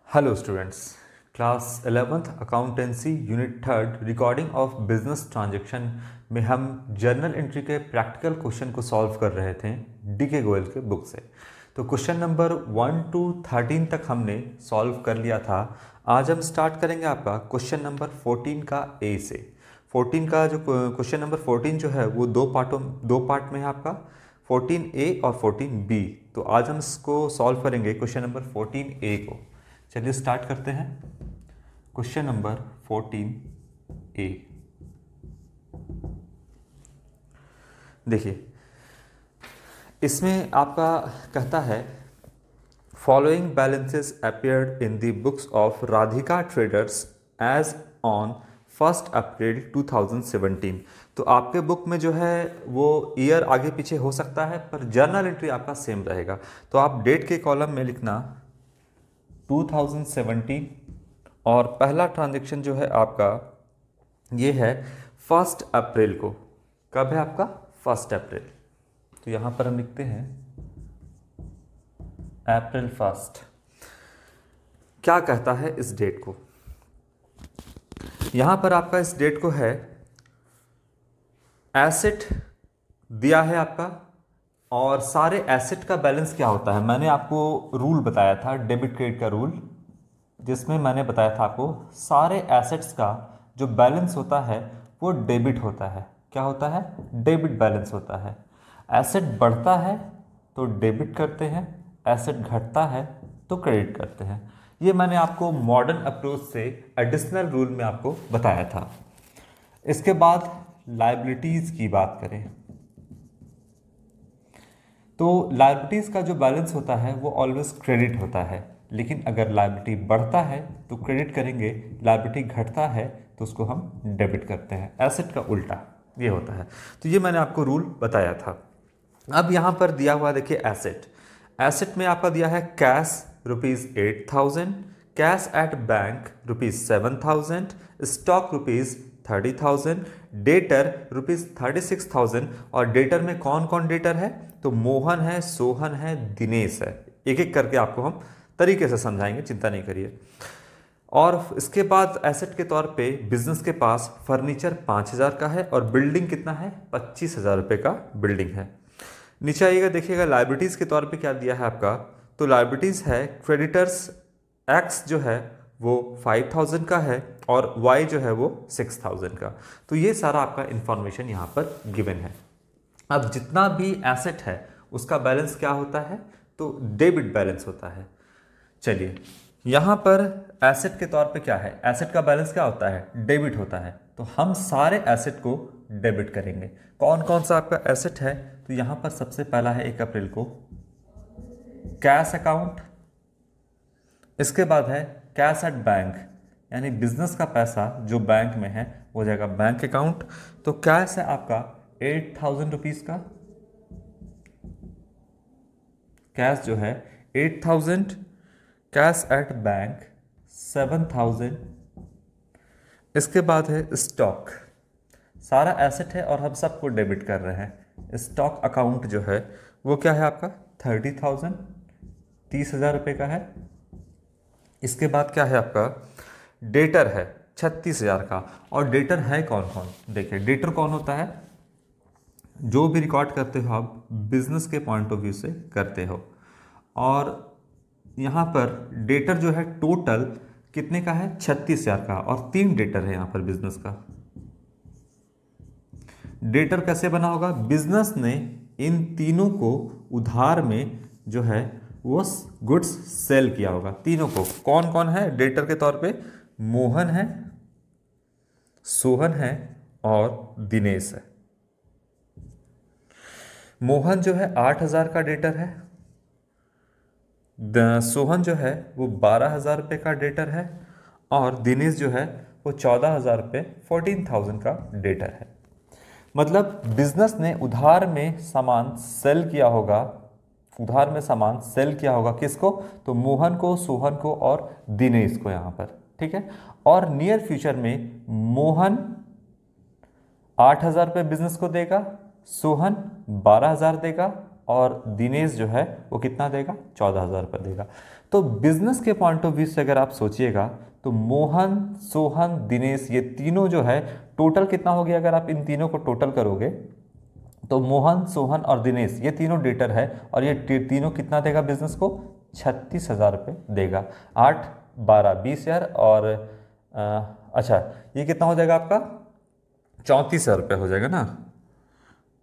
Hello students, class 11th accountancy unit 3 recording of business transaction में हम journal entry के practical question को solve कर रहे थे डी.के. गोयल के बुक से। तो क्वेश्चन नंबर 1 to 13 तक हमने सॉल्व कर लिया था। आज हम स्टार्ट करेंगे आपका क्वेश्चन नंबर 14 का ए से। 14 का जो क्वेश्चन नंबर 14 जो है वो दो पार्ट में है आपका, 14A और 14B। तो आज हम इसको सॉल्व करेंगे क्वेश्चन नंबर 14A को। चलिए स्टार्ट करते हैं क्वेश्चन नंबर 14A। देखिए, इसमें आपका कहता है following balances appeared in the books of Radhika traders as on 1 April 2017। तो आपके बुक में जो है वो ईयर आगे पीछे हो सकता है, पर जर्नल एंट्री आपका सेम रहेगा। तो आप डेट के कॉलम में लिखना 2017 और पहला ट्रांजैक्शन जो है आपका ये है 1 अप्रैल को। कब है आपका? 1 अप्रैल। तो यहां पर हम लिखते हैं अप्रैल 1। क्या कहता है इस डेट को? यहां पर आपका इस डेट को है एसेट दिया है आपका, और सारे एसेट का बैलेंस क्या होता है मैंने आपको रूल बताया था, डेबिट क्रेडिट का रूल, जिसमें मैंने बताया था आपको सारे एसेट्स का जो बैलेंस होता है वो डेबिट होता है। क्या होता है? डेबिट बैलेंस होता है। एसेट बढ़ता है तो डेबिट करते हैं, एसेट घटता है तो क्रेडिट करते हैं। ये मैंने आपको मॉडर्न अप्रोच से एडिशनल रूल में आपको बताया था। इसके बाद लायबिलिटीज की बात करें तो लायबिलिटीज का जो बैलेंस होता है वो ऑलवेज क्रेडिट होता है, लेकिन अगर लायबिलिटी बढ़ता है तो क्रेडिट करेंगे, लायबिलिटी घटता है तो उसको हम डेबिट करते हैं। एसेट का उल्टा ये होता है। तो ये मैंने आपको रूल बताया था। अब यहाँ पर दिया हुआ देखिए एसेट में आपका दिया है cash ₹8,000, cash at bank ₹7,000, stock ₹30,000, debtor ₹36,000। और डेटर में कौन कौन डेटर है? तो मोहन है, सोहन है, दिनेश है। एक एक करके आपको हम तरीके से समझाएंगे, चिंता नहीं करिए। और इसके बाद एसेट के तौर पे बिजनेस के पास फर्नीचर 5,000 का है और बिल्डिंग कितना है? 25,000 रुपये का बिल्डिंग है। नीचे आइएगा, देखिएगा लायबिलिटीज के तौर पे क्या दिया है आपका। तो लायबिलिटीज है क्रेडिटर्स एक्स जो है वो 5,000 का है और वाई जो है वो 6,000 का। तो ये सारा आपका इंफॉर्मेशन यहाँ पर गिवन है। अब जितना भी एसेट है उसका बैलेंस क्या होता है? तो डेबिट बैलेंस होता है। चलिए, यहाँ पर एसेट के तौर पे क्या है? एसेट का बैलेंस क्या होता है? डेबिट होता है। तो हम सारे एसेट को डेबिट करेंगे। कौन कौन सा आपका एसेट है? तो यहाँ पर सबसे पहला है 1 अप्रैल को कैश अकाउंट। इसके बाद है कैश एट बैंक, यानी बिजनेस का पैसा जो बैंक में है वो जाएगा बैंक अकाउंट। तो कैश है आपका 8,000 रुपीज का, कैश जो है 8,000, कैश एट बैंक 7,000। इसके बाद है स्टॉक, सारा एसेट है और हम सबको डेबिट कर रहे हैं। स्टॉक अकाउंट जो है वो क्या है आपका? 30,000, 30,000 रुपये का है। इसके बाद क्या है आपका? डेटर है 36,000 का। और डेटर है कौन कौन? देखिए, डेटर कौन होता है? जो भी रिकॉर्ड करते हो आप बिजनेस के पॉइंट ऑफ व्यू से करते हो। और यहाँ पर डेटर जो है टोटल कितने का है? 36,000 का, और 3 डेटर है यहाँ पर बिजनेस का। डेटर कैसे बना होगा? बिजनेस ने इन तीनों को उधार में जो है वो गुड्स सेल किया होगा। तीनों को कौन कौन है डेटर के तौर पे? मोहन है, सोहन है और दिनेश है। मोहन जो है 8,000 का डेटर है, सोहन जो है वो 12,000 रुपये का डेटर है, और दिनेश जो है वो 14,000 रुपये 14,000 का डेटर है। मतलब बिजनेस ने उधार में सामान सेल किया होगा, उधार में सामान सेल किया होगा किसको? तो मोहन को, सोहन को और दिनेश को यहाँ पर, ठीक है। और नियर फ्यूचर में मोहन 8,000 रुपये बिजनेस को देगा, सोहन 12,000 देगा और दिनेश जो है वो कितना देगा, 14,000 रुपये देगा। तो बिजनेस के पॉइंट ऑफ व्यू से अगर आप सोचिएगा तो मोहन, सोहन, दिनेश ये तीनों जो है टोटल कितना हो गया, अगर आप इन तीनों को टोटल करोगे तो मोहन, सोहन और दिनेश ये तीनों डेटर है और ये तीनों कितना देगा बिजनेस को, 36,000 रुपये देगा। 8, 12, 20,000 और अच्छा ये कितना हो जाएगा आपका, 34,000 रुपये हो जाएगा ना।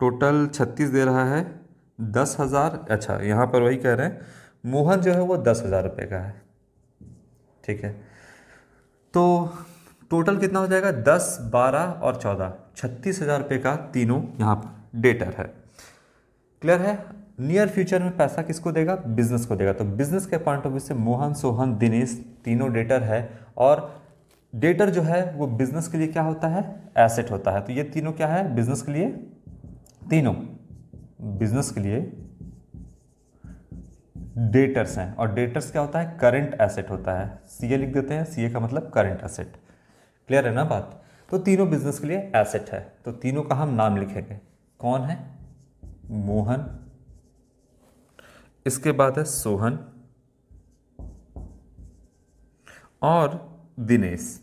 टोटल 36 दे रहा है, 10,000। अच्छा यहाँ पर वही कह रहे हैं, मोहन जो है वो 10,000 रुपये का है, ठीक है। तो टोटल कितना हो जाएगा, 10, 12 और 14, 36,000 रुपये का तीनों यहाँ पर डेटर है। क्लियर है। नियर फ्यूचर में पैसा किसको देगा, बिजनेस को देगा। तो बिजनेस के पॉइंट ऑफ व्यू से मोहन, सोहन, दिनेश तीनों डेटर है और डेटर जो है वो बिजनेस के लिए क्या होता है, एसेट होता है। तो ये तीनों क्या है बिजनेस के लिए, तीनों बिजनेस के लिए डेटर्स हैं और डेटर्स क्या होता है, करंट एसेट होता है। सीए लिख देते हैं, सीए का मतलब करंट एसेट। क्लियर है ना बात। तो तीनों बिजनेस के लिए एसेट है। तो तीनों का हम नाम लिखेंगे, कौन है, मोहन, इसके बाद है सोहन और दिनेश।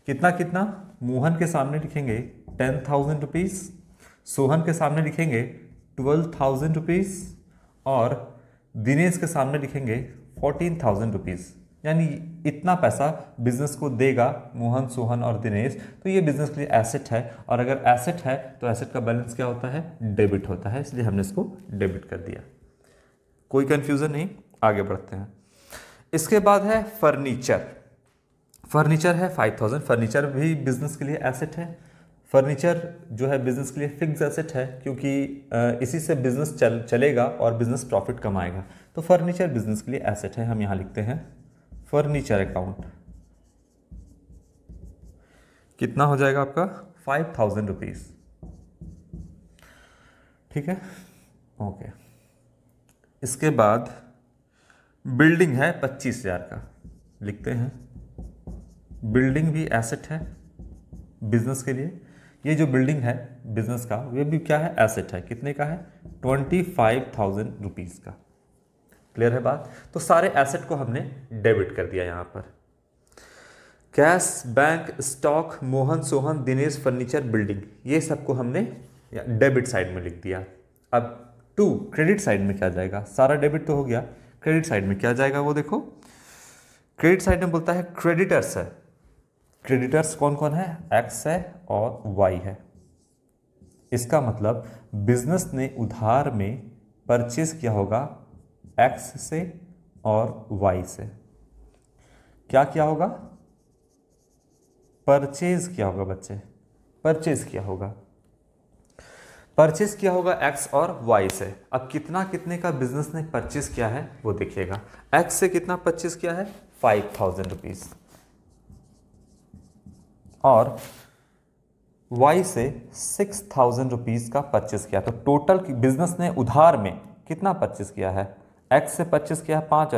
कितना कितना, मोहन के सामने लिखेंगे 10,000 रुपीज, सोहन के सामने लिखेंगे 12,000 रुपीज और दिनेश के सामने लिखेंगे 14,000 रुपीज। यानी इतना पैसा बिजनेस को देगा मोहन, सोहन और दिनेश। तो ये बिजनेस के लिए एसेट है और अगर एसेट है तो एसेट का बैलेंस क्या होता है, डेबिट होता है, इसलिए हमने इसको डेबिट कर दिया। कोई कंफ्यूजन नहीं, आगे बढ़ते हैं। इसके बाद है फर्नीचर। फर्नीचर है 5,000। फर्नीचर भी बिजनेस के लिए एसेट है। फर्नीचर जो है बिजनेस के लिए फिक्स एसेट है क्योंकि इसी से बिजनेस चलेगा और बिजनेस प्रॉफिट कमाएगा। तो फर्नीचर बिजनेस के लिए एसेट है। हम यहाँ लिखते हैं फर्नीचर अकाउंट। कितना हो जाएगा आपका, 5,000 रुपीज, ठीक है, ओके। इसके बाद बिल्डिंग है 25,000 का, लिखते हैं बिल्डिंग भी एसेट है बिजनेस के लिए। ये जो बिल्डिंग है बिजनेस का ये भी क्या है, एसेट है। कितने का है, 25,000 रुपीज का। क्लियर है बात। तो सारे एसेट को हमने डेबिट कर दिया। यहाँ पर cash, bank, stock, Mohan, Sohan, Dinesh, furniture, building, ये सबको हमने डेबिट साइड में लिख दिया। अब टू क्रेडिट साइड में क्या जाएगा, सारा डेबिट तो हो गया, क्रेडिट साइड में क्या जाएगा वो देखो। क्रेडिट साइड में बोलता है क्रेडिटर्स है। क्रेडिटर्स कौन कौन है, एक्स है और वाई है। इसका मतलब बिजनेस ने उधार में परचेज किया होगा एक्स से और वाई से। क्या किया होगा, परचेज किया होगा बच्चे, परचेज किया होगा, परचेज किया होगा एक्स और वाई से। अब कितना कितने का बिजनेस ने परचेज किया है वो देखिएगा। एक्स से कितना परचेज किया है, 5,000 रुपीज और वाई से 6,000 रुपीज का परचेज किया। तो टोटल बिजनेस ने उधार में कितना परचेज किया है, एक्स से परचेज किया है 5,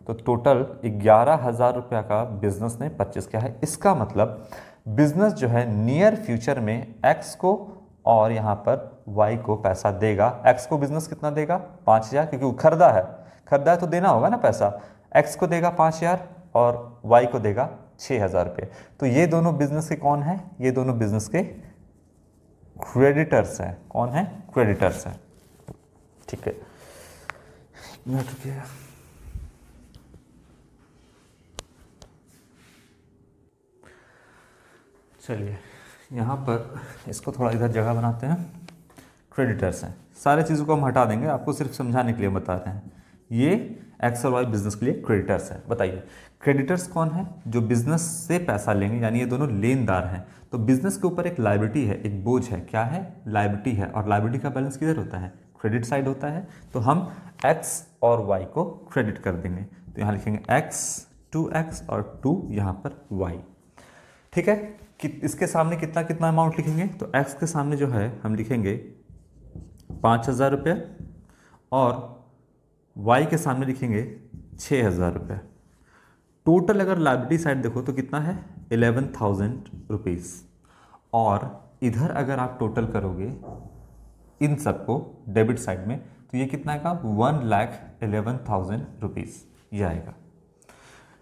तो टोटल 11,000 रुपया का बिजनेस ने परचेज किया है। इसका मतलब बिजनेस जो है नियर फ्यूचर में एक्स को और यहाँ पर वाई को पैसा देगा। एक्स को बिजनेस कितना देगा, 5,000, क्योंकि वो खरीदा है तो देना होगा ना पैसा। एक्स को देगा 5,000 और वाई को देगा 6,000 रुपये। तो ये दोनों बिजनेस के कौन है, ये दोनों बिजनेस के क्रेडिटर्स हैं। कौन है, क्रेडिटर्स हैं, ठीक है। चलिए यहाँ पर इसको थोड़ा इधर जगह बनाते हैं। क्रेडिटर्स हैं, सारे चीज़ों को हम हटा देंगे, आपको सिर्फ समझाने के लिए बता रहे हैं। ये एक्स और वाई बिजनेस के लिए क्रेडिटर्स है। बताइए क्रेडिटर्स कौन है, जो बिजनेस से पैसा लेंगे, यानी ये दोनों लेनदार हैं। तो बिजनेस के ऊपर एक लायबिलिटी है, एक बोझ है। क्या है, लायबिलिटी है। और लायबिलिटी का बैलेंस किधर होता है, क्रेडिट साइड होता है। तो हम एक्स और वाई को क्रेडिट कर देंगे। तो यहाँ लिखेंगे एक्स, 2x और 2 यहाँ पर वाई, ठीक है। कि इसके सामने कितना कितना अमाउंट लिखेंगे, तो एक्स के सामने जो है हम लिखेंगे 5,000 रुपये और वाई के सामने लिखेंगे 6,000 रुपये। टोटल अगर लायबिलिटी साइड देखो तो कितना है, 11,000 रुपीज़। और इधर अगर आप टोटल करोगे इन सबको डेबिट साइड में, तो ये कितना का 1,11,000 रुपीज़ ये आएगा।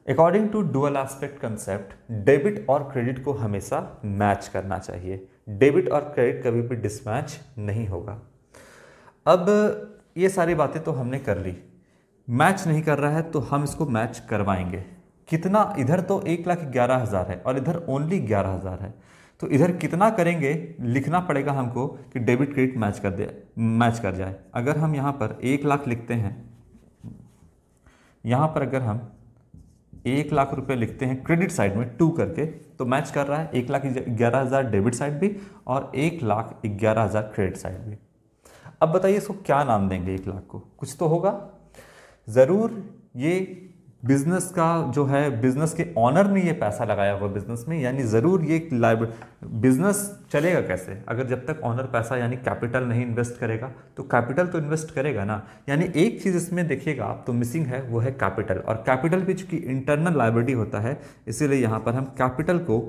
According to dual aspect concept, debit और क्रेडिट को हमेशा मैच करना चाहिए। डेबिट और क्रेडिट कभी भी डिसमैच नहीं होगा। अब ये सारी बातें तो हमने कर ली, मैच नहीं कर रहा है तो हम इसको मैच करवाएंगे। कितना, इधर तो 1,11,000 है और इधर ओनली 11,000 है, तो इधर कितना करेंगे लिखना पड़ेगा हमको कि डेबिट क्रेडिट मैच कर जाए। अगर हम यहाँ पर 1,00,000 लिखते हैं, यहाँ पर अगर हम 1,00,000 रुपये लिखते हैं क्रेडिट साइड में 2 करके, तो मैच कर रहा है 1,11,000 डेबिट साइड भी और 1,11,000 क्रेडिट साइड भी। अब बताइए इसको क्या नाम देंगे? 1,00,000 को कुछ तो होगा ज़रूर। ये बिजनेस का जो है, बिजनेस के ऑनर ने ये पैसा लगाया हुआ बिजनेस में, यानी ज़रूर ये बिजनेस चलेगा कैसे अगर जब तक ऑनर पैसा यानी कैपिटल नहीं इन्वेस्ट करेगा। तो कैपिटल तो इन्वेस्ट करेगा ना, यानी एक चीज़ इसमें देखिएगा आप तो मिसिंग है, वो है कैपिटल। और कैपिटल भी चूंकि इंटरनल लायबिलिटी होता है, इसीलिए यहाँ पर हम कैपिटल को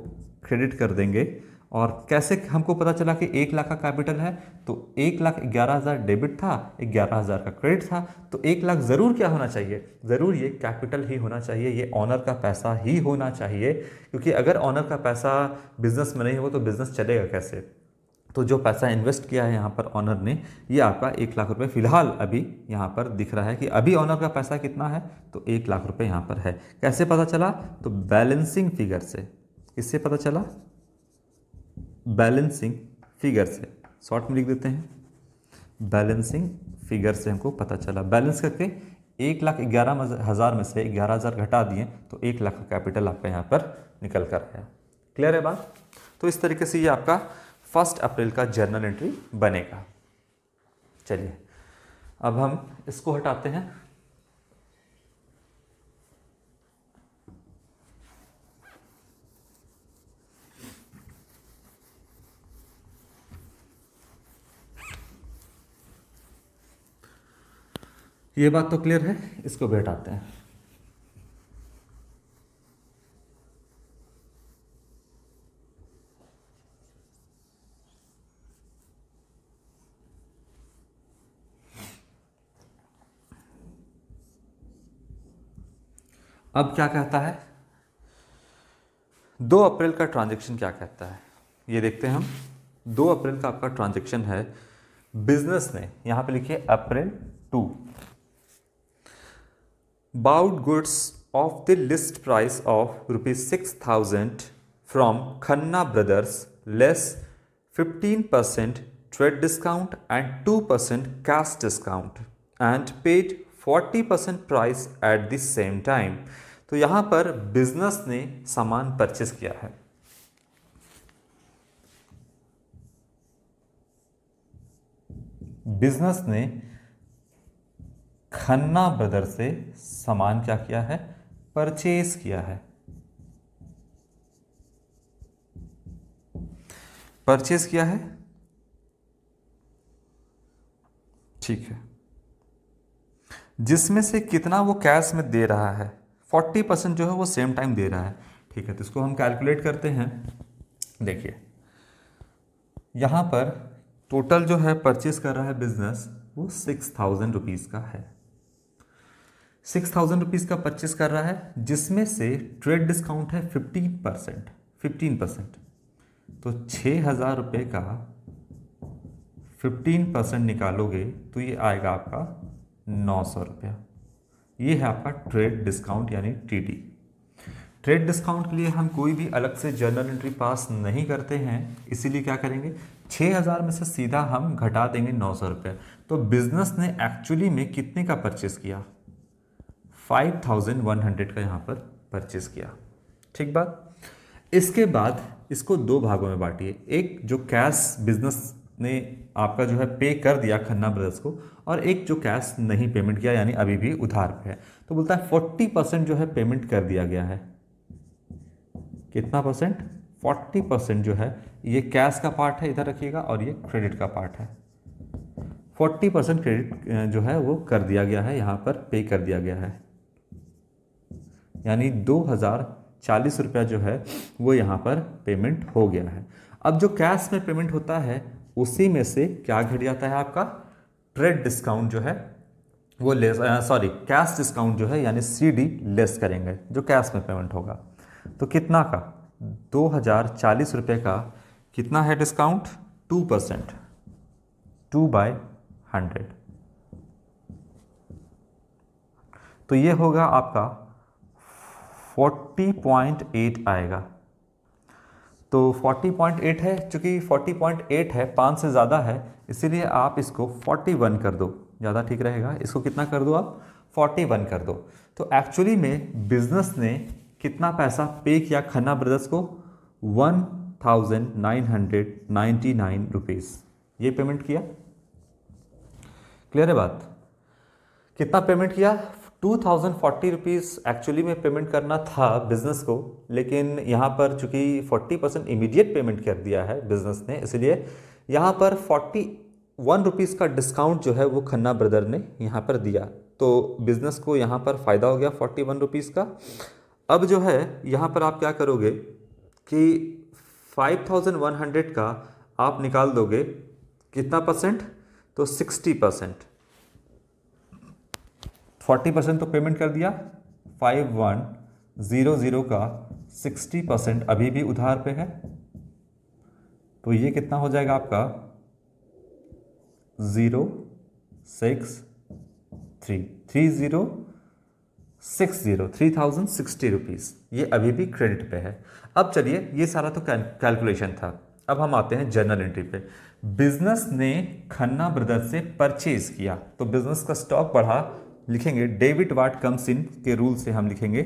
क्रेडिट कर देंगे। और कैसे हमको पता चला कि 1,00,000 का कैपिटल है? तो 1,11,000 डेबिट था, 11,000 का क्रेडिट था, तो 1,00,000 ज़रूर क्या होना चाहिए? ज़रूर ये कैपिटल ही होना चाहिए, ये ऑनर का पैसा ही होना चाहिए। क्योंकि अगर ऑनर का पैसा बिजनेस में नहीं होगा तो बिजनेस चलेगा कैसे? तो जो पैसा इन्वेस्ट किया है यहाँ पर ऑनर ने, ये आपका 1,00,000 रुपये फिलहाल अभी यहाँ पर दिख रहा है कि अभी ऑनर का पैसा कितना है, तो 1,00,000 रुपये यहाँ पर है। कैसे पता चला? तो बैलेंसिंग फिगर से। किससे पता चला? बैलेंसिंग फिगर से। शॉर्ट में लिख देते हैं, बैलेंसिंग फिगर से हमको पता चला। बैलेंस करके 1,11,000 में से 11,000 घटा दिए तो 1,00,000 का कैपिटल आपका यहाँ पर निकल कर आया। क्लियर है बात? तो इस तरीके से ये आपका 1 अप्रैल का जर्नल एंट्री बनेगा। चलिए अब हम इसको हटाते हैं। ये बात तो क्लियर है, इसको भी हटाते हैं। अब क्या कहता है 2 अप्रैल का ट्रांजैक्शन क्या कहता है, ये देखते हैं हम। 2 अप्रैल का आपका ट्रांजैक्शन है, बिजनेस ने यहाँ पे लिखिए अप्रैल 2, bowed goods of the list price of ₹6,000 from Khanna brothers less 15% trade discount and 2% cash discount and paid 40% price at the same time. तो यहाँ पर बिजनेस ने सामान परचेस किया है। बिजनेस ने खन्ना ब्रदर से सामान क्या किया है? परचेज किया है। परचेज किया है, ठीक है। जिसमें से कितना वो कैश में दे रहा है? 40% जो है वो सेम टाइम दे रहा है, ठीक है। तो इसको हम कैलकुलेट करते हैं। देखिए यहाँ पर टोटल जो है परचेज कर रहा है बिजनेस, वो 6,000 रुपीज़ का है। 6,000 रुपीज़ का परचेस कर रहा है, जिसमें से ट्रेड डिस्काउंट है 15%। तो 6,000 रुपये का 15% निकालोगे तो ये आएगा आपका 900 रुपया। ये है आपका ट्रेड डिस्काउंट यानी टीडी। ट्रेड डिस्काउंट के लिए हम कोई भी अलग से जर्नल एंट्री पास नहीं करते हैं, इसीलिए क्या करेंगे 6,000 में से सीधा हम घटा देंगे 900 रुपये। तो बिजनेस ने एक्चुअली में कितने का परचेस किया? 5,100 का यहाँ पर परचेस किया, ठीक बात। इसके बाद इसको 2 भागों में बांटिए। एक जो कैश बिजनेस ने आपका जो है पे कर दिया खन्ना ब्रदर्स को, और एक जो कैश नहीं पेमेंट किया यानी अभी भी उधार पे है। तो बोलता है 40% जो है पेमेंट कर दिया गया है। कितना परसेंट? 40% जो है ये कैश का पार्ट है, इधर रखिएगा, और ये क्रेडिट का पार्ट है। 40% क्रेडिट जो है वो कर दिया गया है, यहाँ पर पे कर दिया गया है, यानी 2,040 रुपया जो है वो यहाँ पर पेमेंट हो गया है। अब जो कैश में पेमेंट होता है उसी में से क्या घट जाता है आपका ट्रेड डिस्काउंट जो है वो लेस, सॉरी कैश डिस्काउंट जो है यानी CD लेस करेंगे जो कैश में पेमेंट होगा। तो कितना का 2040 रुपये का कितना है डिस्काउंट 2%, 2/100। तो ये होगा आपका 40.8 आएगा। तो 40.8 है, चूंकि 40.8 है 5 से ज़्यादा है, इसीलिए आप इसको 41 कर दो, ज़्यादा ठीक रहेगा। इसको कितना कर दो आप 41 कर दो। तो एक्चुअली में बिजनेस ने कितना पैसा पे किया खन्ना ब्रदर्स को 1999 रुपीज़ ये पेमेंट किया। क्लियर है बात? कितना पेमेंट किया 2040 रुपीज़ एक्चुअली में पेमेंट करना था बिजनेस को, लेकिन यहाँ पर चूंकि 40% इमीडिएट पेमेंट कर दिया है बिजनेस ने, इसलिए यहाँ पर 41 रुपीज़ का डिस्काउंट जो है वो खन्ना ब्रदर ने यहाँ पर दिया। तो बिजनेस को यहाँ पर फ़ायदा हो गया 41 रुपीज़ का। अब जो है यहाँ पर आप क्या करोगे कि 5100 का आप निकाल दोगे कितना परसेंट, तो 60%। 40% तो पेमेंट कर दिया, 5100 का 60% अभी भी उधार पे है। तो ये कितना हो जाएगा आपका 3060 रुपीज़, ये अभी भी क्रेडिट पे है। अब चलिए, ये सारा तो कैलकुलेशन था। अब हम आते हैं जर्नल एंट्री पे। बिजनेस ने खन्ना ब्रदर्स से परचेज किया, तो बिजनेस का स्टॉक बढ़ा, लिखेंगे डेबिट व्हाट कम्स इन के रूल से हम लिखेंगे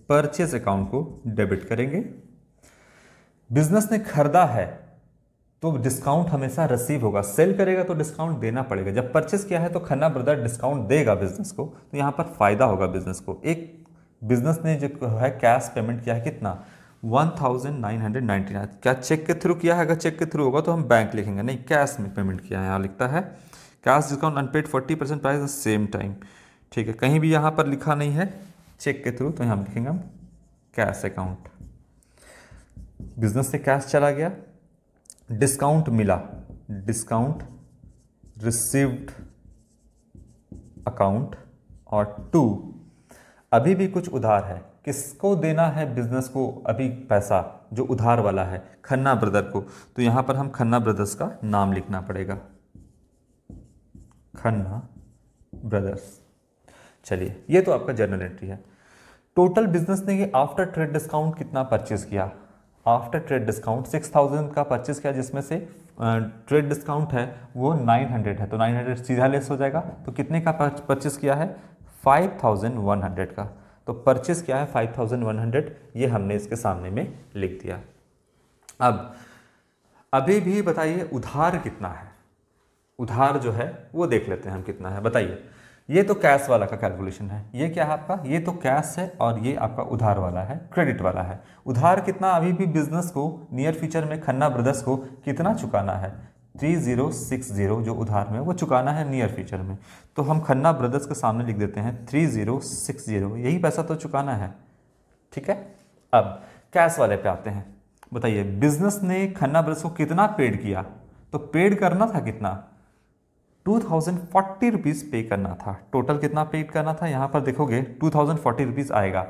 परचेज अकाउंट को डेबिट करेंगे। बिजनेस ने खरीदा है तो डिस्काउंट हमेशा रिसीव होगा, सेल करेगा तो डिस्काउंट देना पड़ेगा। जब परचेस किया है तो खन्ना ब्रदर डिस्काउंट देगा बिजनेस को, तो यहां पर फायदा होगा बिजनेस को। एक बिजनेस ने जो है कैश पेमेंट किया है कितना 1999। क्या चेक के थ्रू किया है? अगर चेक के थ्रू होगा तो हम बैंक लिखेंगे, नहीं कैश में पेमेंट किया है। यहाँ लिखता है cash discount unpaid 40% price the same time. ठीक है, कहीं भी यहाँ पर लिखा नहीं है चेक के थ्रू, तो यहाँ लिखेंगे हम कैश अकाउंट। बिजनेस से कैश चला गया, डिस्काउंट मिला, डिस्काउंट रिसीव्ड अकाउंट, और 2 अभी भी कुछ उधार है। किसको देना है बिजनेस को अभी पैसा? जो उधार वाला है खन्ना ब्रदर को। तो यहां पर हम खन्ना ब्रदर्स का नाम लिखना पड़ेगा, खन्ना ब्रदर्स। चलिए, ये तो आपका जर्नल एंट्री है। टोटल बिजनेस ने ये आफ्टर ट्रेड डिस्काउंट कितना परचेज किया? आफ्टर ट्रेड डिस्काउंट 6000 का परचेज किया, जिसमें से ट्रेड डिस्काउंट है वो 900 है, तो 900 सीधा लेस हो जाएगा। तो कितने का परचेज किया है 5100 का। तो परचेज किया है 5100, ये हमने इसके सामने में लिख दिया। अब अभी भी बताइए उधार कितना है? उधार जो है वो देख लेते हैं हम कितना है, बताइए। ये तो कैश वाला का कैलकुलेशन है, ये क्या है आपका, ये तो कैश है और ये आपका उधार वाला है, क्रेडिट वाला है। उधार कितना अभी भी बिजनेस को नियर फ्यूचर में खन्ना ब्रदर्स को कितना चुकाना है 3060, जो उधार में वो चुकाना है नियर फ्यूचर में। तो हम खन्ना ब्रदर्स के सामने लिख देते हैं 3060, यही पैसा तो चुकाना है। ठीक है, अब कैश वाले पे आते हैं। बताइए बिजनेस ने खन्ना ब्रदर्स को कितना पेड किया? तो पेड करना था कितना 2040 रुपीज़ पे करना था। टोटल कितना पेड करना था? यहाँ पर देखोगे 2040 रुपीज़ आएगा।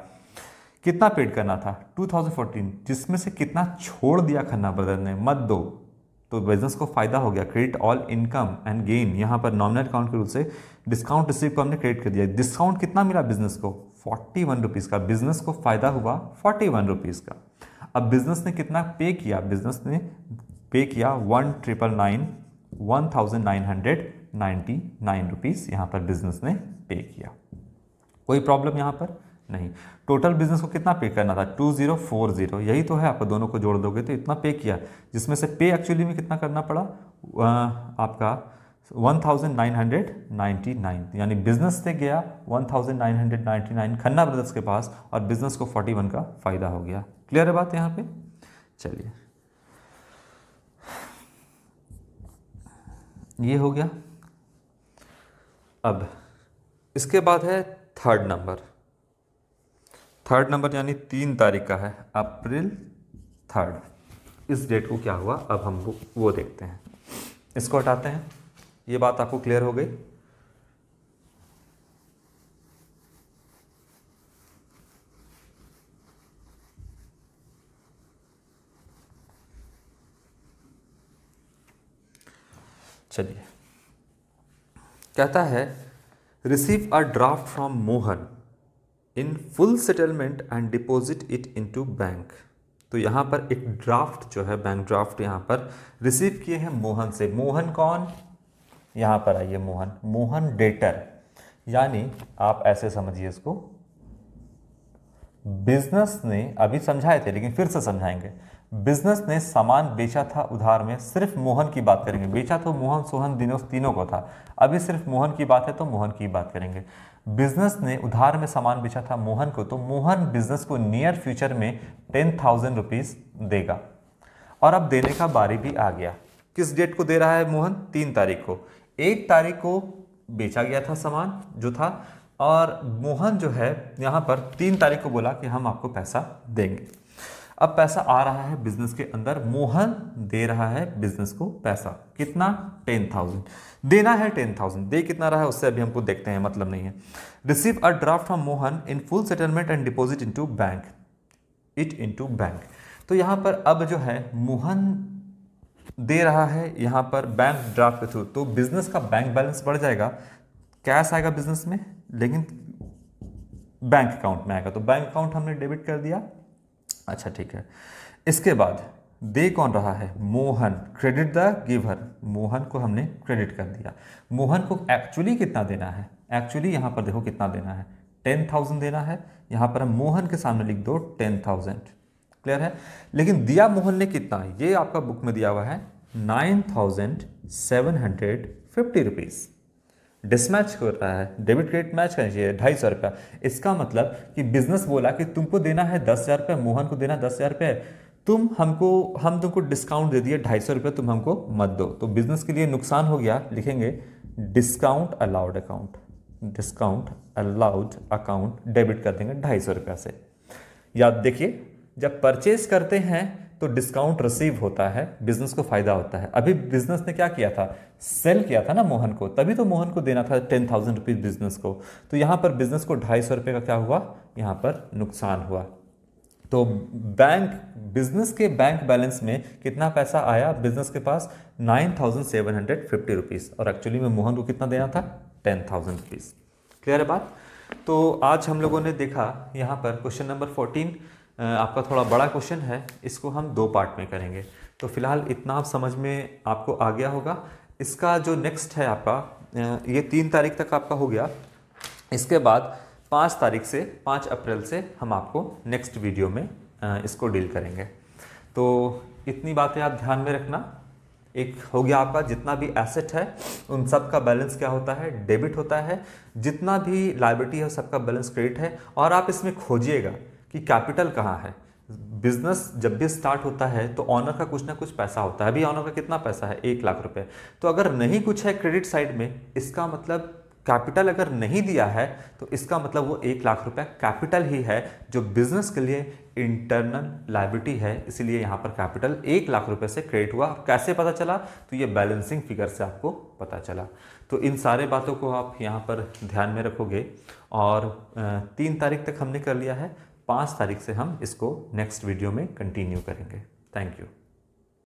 कितना पेड करना था 2014, जिसमें से कितना छोड़ दिया खन्ना ब्रदर ने, मत दो। तो बिजनेस को फायदा हो गया, credit all income and gain. यहाँ पर नॉमिनल अकाउंट के रूल से डिस्काउंट रिसीव को हमने क्रेडिट कर दिया। डिस्काउंट कितना मिला बिजनेस को 41 रुपीज़ का, बिजनेस को फायदा हुआ 41 रुपीज़ का। अब बिजनेस ने कितना पे किया? बिजनेस ने पे किया 1999 रुपीज़ यहाँ पर बिजनेस ने पे किया। कोई प्रॉब्लम यहाँ पर नहीं। टोटल बिजनेस को कितना पे करना था 2040, यही तो है। आप दोनों को जोड़ दोगे तो इतना पे किया, जिसमें से पे एक्चुअली में कितना करना पड़ा आपका 1999, यानी बिजनेस से गया 1999 खन्ना ब्रदर्स के पास और बिजनेस को 41 का फायदा हो गया। क्लियर है बात यहाँ पे? चलिए, ये हो गया। अब इसके बाद है थर्ड नंबर यानी 3 तारीख का है, अप्रैल 3। इस डेट को क्या हुआ, अब हम वो देखते हैं। इसको हटाते हैं। ये बात आपको क्लियर हो गई? चलिए, कहता है receive a draft from Mohan in full settlement and deposit it into bank. तो यहाँ पर एक ड्राफ्ट जो है, बैंक ड्राफ्ट यहाँ पर रिसीव किए हैं मोहन से। मोहन कौन? यहाँ पर आइए, मोहन, मोहन डेटर, यानी आप ऐसे समझिए इसको, बिजनेस ने, अभी समझाए थे लेकिन फिर से समझाएंगे, बिजनेस ने सामान बेचा था उधार में, सिर्फ मोहन की बात करेंगे। बेचा तो मोहन सोहन दिनों तीनों को था, अभी सिर्फ मोहन की बात है तो मोहन की बात करेंगे। बिजनेस ने उधार में सामान बेचा था मोहन को, तो मोहन बिजनेस को नियर फ्यूचर में 10,000 रुपीज देगा। और अब देने का बारी भी आ गया। किस डेट को दे रहा है मोहन? 3 तारीख को। 1 तारीख को बेचा गया था सामान जो था, और मोहन जो है यहाँ पर 3 तारीख को बोला कि हम आपको पैसा देंगे। अब पैसा आ रहा है बिजनेस के अंदर, मोहन दे रहा है बिजनेस को पैसा, कितना? 10,000 देना है। 10,000 दे कितना रहा है उससे अभी हमको देखते हैं, मतलब नहीं है। Receive a draft from Mohan in full settlement and deposit into bank, it into bank. तो यहाँ पर अब जो है मोहन दे रहा है यहाँ पर बैंक ड्राफ्ट के थ्रू, तो बिजनेस का बैंक बैलेंस बढ़ जाएगा, कैश आएगा बिजनेस में, लेकिन बैंक अकाउंट में आएगा। तो बैंक अकाउंट हमने डेबिट कर दिया। अच्छा ठीक है, इसके बाद दे कौन रहा है? Mohan. Credit the giver, Mohan को हमने क्रेडिट कर दिया। मोहन को एक्चुअली कितना देना है? एक्चुअली यहाँ पर देखो कितना देना है, 10,000 देना है। यहाँ पर हम मोहन के सामने लिख दो 10,000, क्लियर है। लेकिन दिया मोहन ने कितना, ये आपका बुक में दिया हुआ है 9,750 रुपीज़। डिसमैच कर रहा है, डेबिट क्रेडिट मैच करना चाहिए, 250 रुपया। इसका मतलब कि बिजनेस बोला कि तुमको देना है 10,000 रुपये, मोहन को देना 10,000 रुपये, हम तुमको डिस्काउंट दे दिए 250 रुपये, तुम हमको मत दो। तो बिजनेस के लिए नुकसान हो गया, लिखेंगे discount allowed account, discount allowed account debit कर देंगे 250 रुपया से। याद देखिए, जब परचेज करते हैं तो डिस्काउंट रिसीव होता है, बिजनेस को फायदा होता है। अभी बिजनेस ने क्या किया था? सेल किया था ना मोहन को, तभी तो मोहन को देना था 10,000 रुपीज बिजनेस को। तो यहां पर बिजनेस को 250 रुपये का क्या हुआ? यहां पर नुकसान हुआ। तो बिजनेस के बैंक बैलेंस में कितना पैसा आया बिजनेस के पास? 9,750 रुपीज, और एक्चुअली में मोहन को कितना देना था? 10,000 रुपीज। क्लियर है बात? तो आज हम लोगों ने देखा यहाँ पर क्वेश्चन नंबर 14 आपका थोड़ा बड़ा क्वेश्चन है, इसको हम 2 पार्ट में करेंगे। तो फिलहाल इतना आप समझ में आपको आ गया होगा। इसका जो नेक्स्ट है आपका, ये 3 तारीख तक आपका हो गया। इसके बाद 5 तारीख से 5 अप्रैल से हम आपको नेक्स्ट वीडियो में इसको डील करेंगे। तो इतनी बातें आप ध्यान में रखना। एक हो गया आपका, जितना भी एसेट है उन सब का बैलेंस क्या होता है? डेबिट होता है। जितना भी लायबिलिटी है सबका बैलेंस क्रेडिट है। और आप इसमें खोजिएगा कि कैपिटल कहाँ है। बिजनेस जब भी स्टार्ट होता है तो ऑनर का कुछ ना कुछ पैसा होता है। अभी ऑनर का कितना पैसा है? 1 लाख रुपए। तो अगर नहीं कुछ है क्रेडिट साइड में, इसका मतलब कैपिटल अगर नहीं दिया है तो इसका मतलब वो 1 लाख रुपए कैपिटल ही है, जो बिजनेस के लिए इंटरनल लायबिलिटी है। इसीलिए यहाँ पर कैपिटल 1 लाख रुपए से क्रेडिट हुआ। कैसे पता चला? तो ये बैलेंसिंग फिगर से आपको पता चला। तो इन सारे बातों को आप यहाँ पर ध्यान में रखोगे। और 3 तारीख तक हमने कर लिया है, 5 तारीख से हम इसको नेक्स्ट वीडियो में कंटिन्यू करेंगे। Thank you.